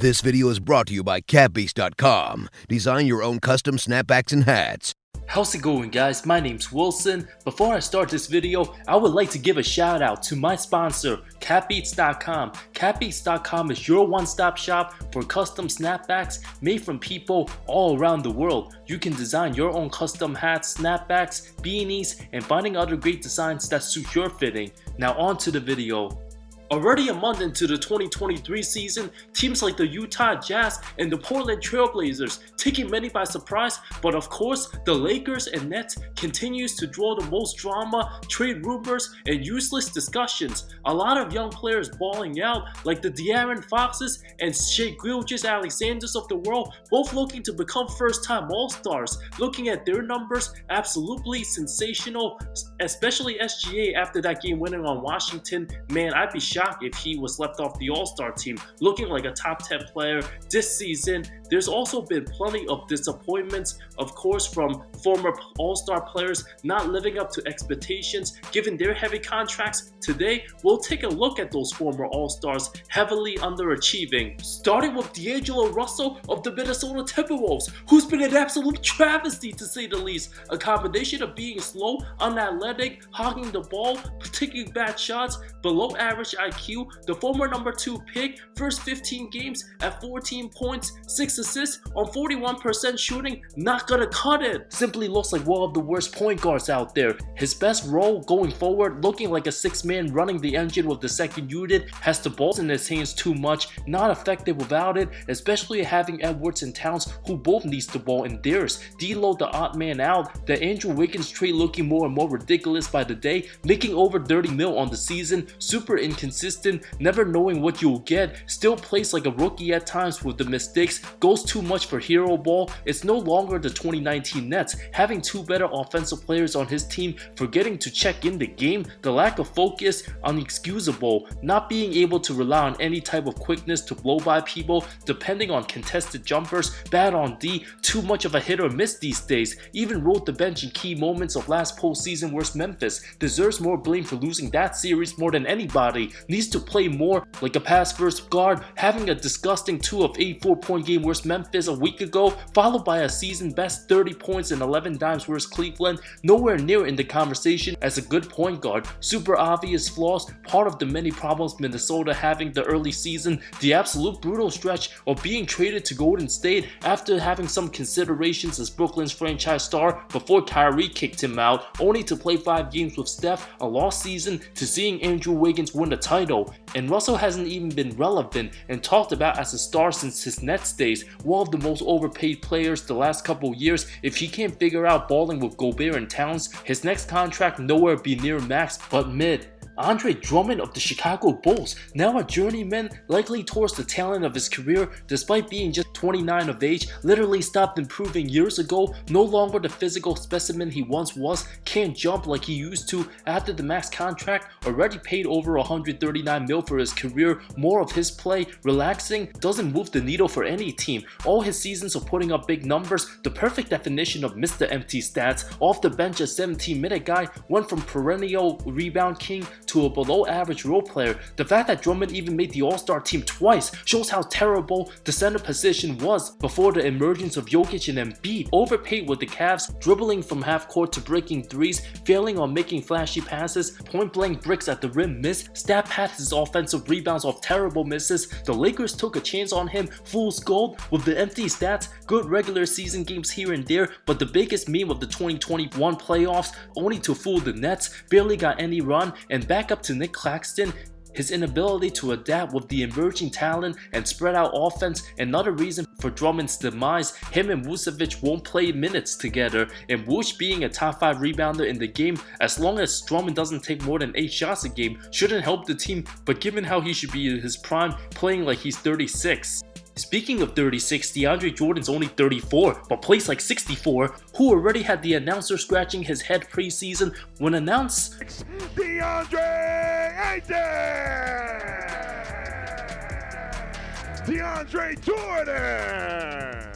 This video is brought to you by CatBeast.com. Design your own custom snapbacks and hats. How's it going, guys? My name's Wilson. Before I start this video, I would like to give a shout out to my sponsor, CatBeast.com. CatBeast.com is your one-stop shop for custom snapbacks made from people all around the world. You can design your own custom hats, snapbacks, beanies, and finding other great designs that suit your fitting. Now on to the video. Already a month into the 2023 season, teams like the Utah Jazz and the Portland Trail Blazers taking many by surprise, but of course the Lakers and Nets continues to draw the most drama, trade rumors, and useless discussions. A lot of young players balling out like the De'Aaron Foxes and Shai Gilgeous-Alexanders of the world, both looking to become first-time All-Stars. Looking at their numbers, absolutely sensational, especially SGA after that game winning on Washington. Man, I'd be shocked if he was left off the All-Star team, looking like a top 10 player this season. There's also been plenty of disappointments, of course, from former All-Star players not living up to expectations given their heavy contracts. Today, we'll take a look at those former All-Stars heavily underachieving. Starting with DAngelo Russell of the Minnesota Timberwolves, who's been an absolute travesty to say the least. A combination of being slow, unathletic, hogging the ball, taking bad shots, below average IQ, the former number 2 pick, first 15 games at 14 points, 6 assists on 41% shooting, not gonna cut it. Simply looks like one of the worst point guards out there. His best role going forward, looking like a 6-man running the engine with the second unit, has the balls in his hands too much, not effective without it, especially having Edwards and Towns who both needs the ball in theirs. D'Lo the odd man out, the Andrew Wiggins trade looking more and more ridiculous by the day, making over 30 mil on the season, super inconsistent, never knowing what you'll get, still plays like a rookie at times with the mistakes, goes too much for hero ball. It's no longer the 2019 Nets, having 2 better offensive players on his team, forgetting to check in the game, the lack of focus, unexcusable, not being able to rely on any type of quickness to blow by people, depending on contested jumpers, bad on D, too much of a hit or miss these days, even rode the bench in key moments of last postseason where Memphis deserves more blame for losing that series more than anybody, needs to play more like a pass-first guard, having a disgusting 2 of 8 4-point game versus Memphis a week ago, followed by a season-best 30 points and 11 dimes versus Cleveland, nowhere near in the conversation as a good point guard. Super obvious flaws, part of the many problems Minnesota having the early season, the absolute brutal stretch of being traded to Golden State after having some considerations as Brooklyn's franchise star before Kyrie kicked him out, only to play 5 games with Steph, a lost season, to seeing Andrew Wiggins win the title. And Russell hasn't even been relevant and talked about as a star since his Nets days, one of the most overpaid players the last couple years. If he can't figure out balling with Gobert and Towns, his next contract nowhere be near max but mid. Andre Drummond of the Chicago Bulls, now a journeyman, likely towards the talent of his career despite being just 29 of age, literally stopped improving years ago, no longer the physical specimen he once was, can't jump like he used to after the max contract, already paid over 139 mil for his career, more of his play, relaxing, doesn't move the needle for any team. All his seasons of putting up big numbers, the perfect definition of Mr. Empty Stats, off the bench a 17-minute guy, went from perennial rebound king to a below average role player. The fact that Drummond even made the All-Star team twice shows how terrible the center position was before the emergence of Jokic and Embiid. Overpaid with the Cavs, dribbling from half court to breaking threes, failing on making flashy passes, point blank bricks at the rim miss, stat pad his offensive rebounds off terrible misses. The Lakers took a chance on him, fool's gold with the empty stats, good regular season games here and there, but the biggest meme of the 2021 playoffs, only to fool the Nets, barely got any run, and back up to Nick Claxton. His inability to adapt with the emerging talent and spread out offense, another reason for Drummond's demise. Him and Vucevic won't play minutes together, and Vuce being a top 5 rebounder in the game, as long as Drummond doesn't take more than 8 shots a game, shouldn't help the team, but given how he should be in his prime, playing like he's 36. Speaking of 36, DeAndre Jordan's only 34, but plays like 64, who already had the announcer scratching his head preseason when announced DeAndre Jordan!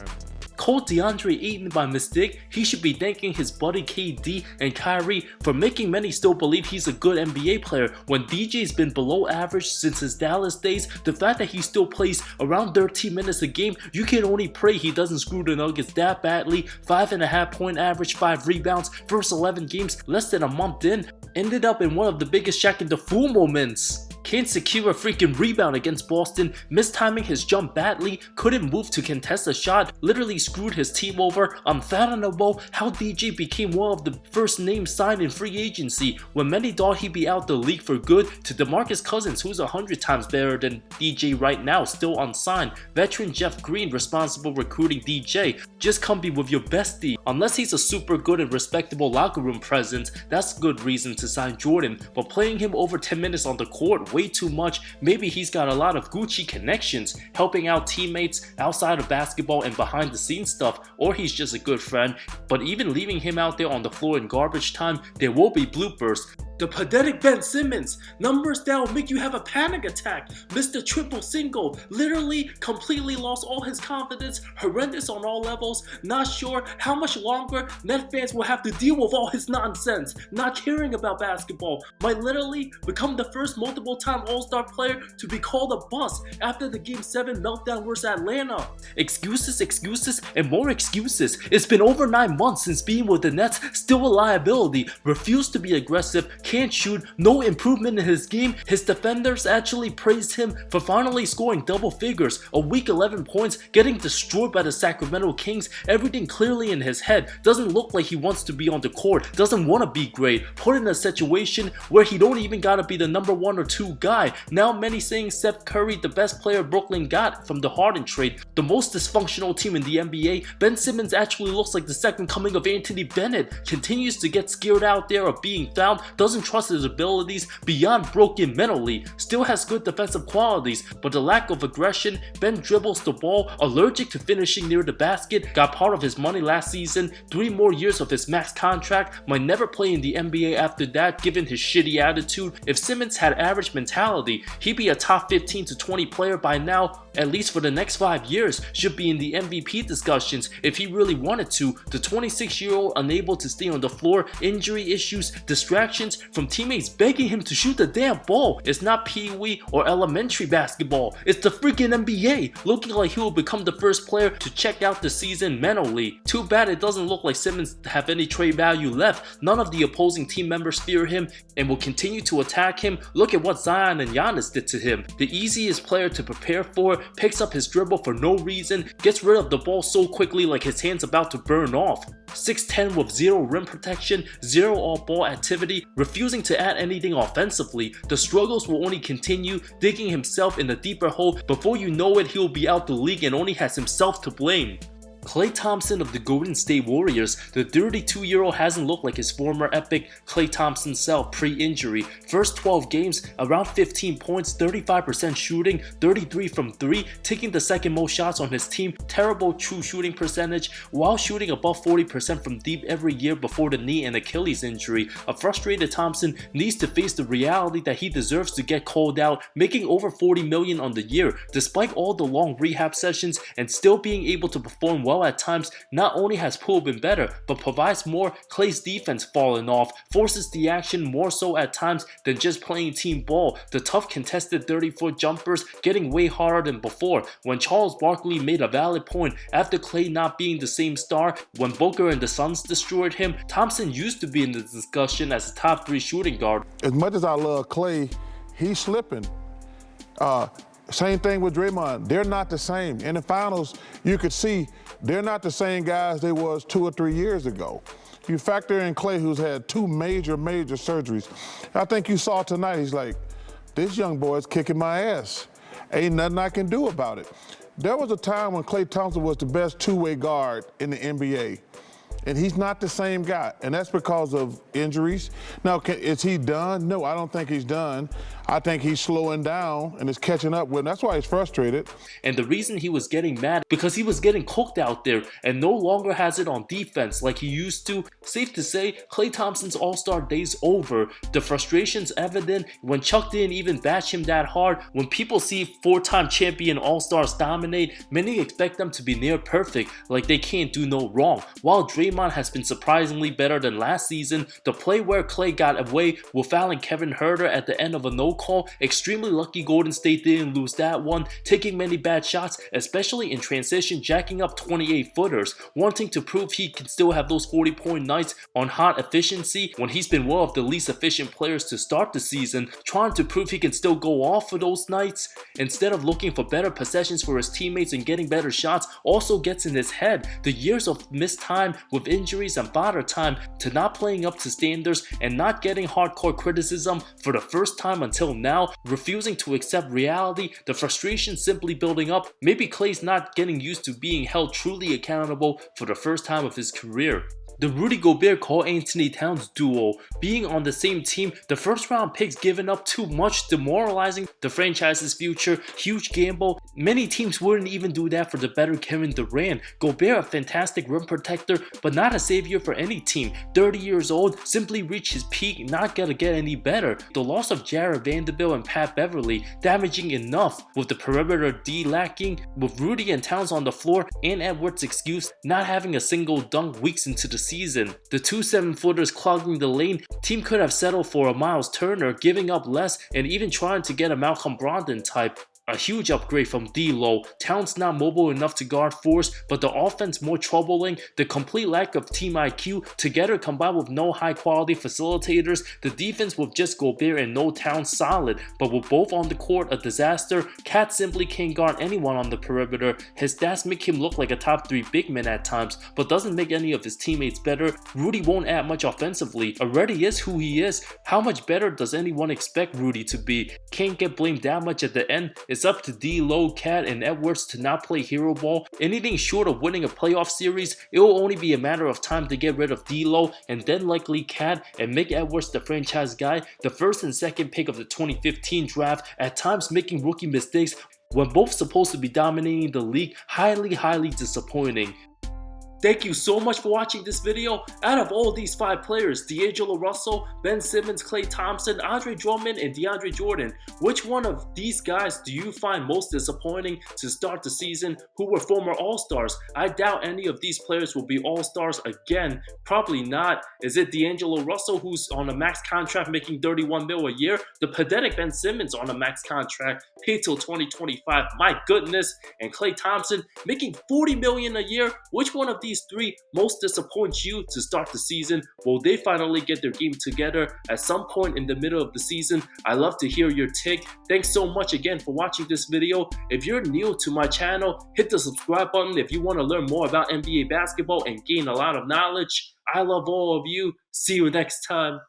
called DeAndre Ayton by mistake, he should be thanking his buddy KD and Kyrie for making many still believe he's a good NBA player when DJ's been below average since his Dallas days. The fact that he still plays around 13 minutes a game, you can only pray he doesn't screw the Nuggets that badly. 5.5 point average, 5 rebounds, first 11 games, less than a month in. Ended up in one of the biggest Shaq and the Fool moments. Can't secure a freaking rebound against Boston, mistiming his jump badly, couldn't move to contest a shot, literally screwed his team over. Unfathomable how DJ became one of the first names signed in free agency when many thought he'd be out the league for good, to DeMarcus Cousins, who's 100 times better than DJ right now, still unsigned. Veteran Jeff Green responsible recruiting DJ. Just come be with your bestie. Unless he's a super good and respectable locker room presence, that's good reason to sign Jordan, but playing him over 10 minutes on the court, way too much. Maybe he's got a lot of Gucci connections, helping out teammates outside of basketball and behind the scenes stuff, or he's just a good friend. But even leaving him out there on the floor in garbage time, there will be bloopers. The pathetic Ben Simmons, numbers that will make you have a panic attack. Mr. Triple Single, literally completely lost all his confidence, horrendous on all levels. Not sure how much longer Net fans will have to deal with all his nonsense. Not caring about basketball, might literally become the first multiple-time All-Star player to be called a bust after the Game 7 meltdown versus Atlanta. Excuses, excuses, and more excuses. It's been over 9 months since being with the Nets, still a liability, refused to be aggressive, can't shoot, no improvement in his game. His defenders actually praised him for finally scoring double figures, a week 11 points, getting destroyed by the Sacramento Kings. Everything clearly in his head, doesn't look like he wants to be on the court, doesn't want to be great, put in a situation where he don't even gotta be the number 1 or 2 guy. Now many saying Steph Curry the best player Brooklyn got from the Harden trade, the most dysfunctional team in the NBA. Ben Simmons actually looks like the second coming of Anthony Bennett, continues to get scared out there of being fouled, doesn't trust his abilities, beyond broken mentally, still has good defensive qualities, but the lack of aggression. Ben dribbles the ball, allergic to finishing near the basket, got part of his money last season, 3 more years of his max contract, might never play in the NBA after that given his shitty attitude. If Simmons had average mentality, he'd be a top 15 to 20 player by now, at least for the next 5 years, should be in the MVP discussions if he really wanted to. The 26-year-old unable to stay on the floor, injury issues, distractions from teammates begging him to shoot the damn ball. It's not Pee-wee or elementary basketball, it's the freaking NBA, looking like he will become the first player to check out the season mentally. Too bad it doesn't look like Simmons have any trade value left. None of the opposing team members fear him and will continue to attack him. Look at what Zion and Giannis did to him. The easiest player to prepare for, picks up his dribble for no reason, gets rid of the ball so quickly like his hand's about to burn off. 6'10" with 0 rim protection, 0 off-ball activity, refusing to add anything offensively. The struggles will only continue, digging himself in a deeper hole. Before you know it, he will be out the league and only has himself to blame. Klay Thompson of the Golden State Warriors, the 32-year-old hasn't looked like his former epic Klay Thompson self pre-injury. First 12 games, around 15 points, 35% shooting, 33 from 3, taking the second most shots on his team, terrible true shooting percentage, while shooting above 40% from deep every year before the knee and Achilles injury. A frustrated Thompson needs to face the reality that he deserves to get called out, making over $40 million on the year. Despite all the long rehab sessions and still being able to perform well at times, not only has Poole been better, but provides more. Klay's defense fallen off, forces the action more so at times than just playing team ball. The tough contested 30-foot jumpers getting way harder than before. When Charles Barkley made a valid point after Klay not being the same star when Booker and the Suns destroyed him, Thompson used to be in the discussion as a top 3 shooting guard. As much as I love Klay, he's slipping. Same thing with Draymond. They're not the same. In the finals, you could see they're not the same guys they was 2 or 3 years ago. You factor in Klay, who's had 2 major surgeries. I think you saw tonight, he's like, this young boy's kicking my ass. Ain't nothing I can do about it. There was a time when Klay Thompson was the best 2-way guard in the NBA. And he's not the same guy, and that's because of injuries. Now, is he done? No, I don't think he's done. I think he's slowing down and is catching up with him. That's why he's frustrated. And the reason he was getting mad, because he was getting cooked out there and no longer has it on defense like he used to. Safe to say, Klay Thompson's all-star day's over. The frustration's evident when Chuck didn't even bash him that hard. When people see four-time champion all-stars dominate, many expect them to be near perfect, like they can't do no wrong. While Draymond has been surprisingly better than last season, the play where Klay got away with fouling Kevin Huerter at the end of a no-call, extremely lucky Golden State didn't lose that one, taking many bad shots, especially in transition, jacking up 28-footers, wanting to prove he can still have those 40-point nights on hot efficiency when he's been one of the least efficient players to start the season, trying to prove he can still go off for those nights. Instead of looking for better possessions for his teammates and getting better shots, also gets in his head. The years of missed time with injuries and father time to not playing up to standards and not getting hardcore criticism for the first time until now, refusing to accept reality, the frustration simply building up. Maybe Klay's not getting used to being held truly accountable for the first time of his career. The Rudy Gobert-Karl-Anthony Towns duo being on the same team, the first round picks giving up too much, demoralizing the franchise's future, huge gamble. Many teams wouldn't even do that for the better Kevin Durant. Gobert a fantastic rim protector, but not a savior for any team. 30 years old, simply reached his peak, not gonna get any better. The loss of Jared Vanderbilt and Pat Beverly, damaging enough with the perimeter D lacking, with Rudy and Towns on the floor and Edwards' excuse not having a single dunk weeks into the season. The two 7-footers clogging the lane, team could have settled for a Miles Turner, giving up less and even trying to get a Malcolm Brogdon type. A huge upgrade from D'Lo. Towns not mobile enough to guard force, but the offense more troubling. The complete lack of team IQ together combined with no high quality facilitators. The defense with just Gobert and no Towns solid, but with both on the court a disaster. Cat simply can't guard anyone on the perimeter. His stats make him look like a top 3 big man at times, but doesn't make any of his teammates better. Rudy won't add much offensively. Already is who he is. How much better does anyone expect Rudy to be? Can't get blamed that much at the end. It's up to D'Lo, Cat, and Edwards to not play hero ball. Anything short of winning a playoff series, it will only be a matter of time to get rid of D'Lo and then likely Cat and make Edwards the franchise guy, the first and second pick of the 2015 draft, at times making rookie mistakes when both supposed to be dominating the league. Highly disappointing. Thank you so much for watching this video. Out of all these 5 players, DAngelo Russell, Ben Simmons, Klay Thompson, Andre Drummond, and DeAndre Jordan, which one of these guys do you find most disappointing to start the season who were former All-Stars? I doubt any of these players will be All-Stars again. Probably not. Is it DAngelo Russell, who's on a max contract making $31 million a year? The pathetic Ben Simmons on a max contract paid till 2025. My goodness. And Klay Thompson making $40 million a year? Which one of these 3 most disappoint you to start the season? Will they finally get their game together at some point in the middle of the season? I love to hear your take. Thanks so much again for watching this video. If you're new to my channel, hit the subscribe button if you want to learn more about NBA basketball and gain a lot of knowledge. I love all of you. See you next time.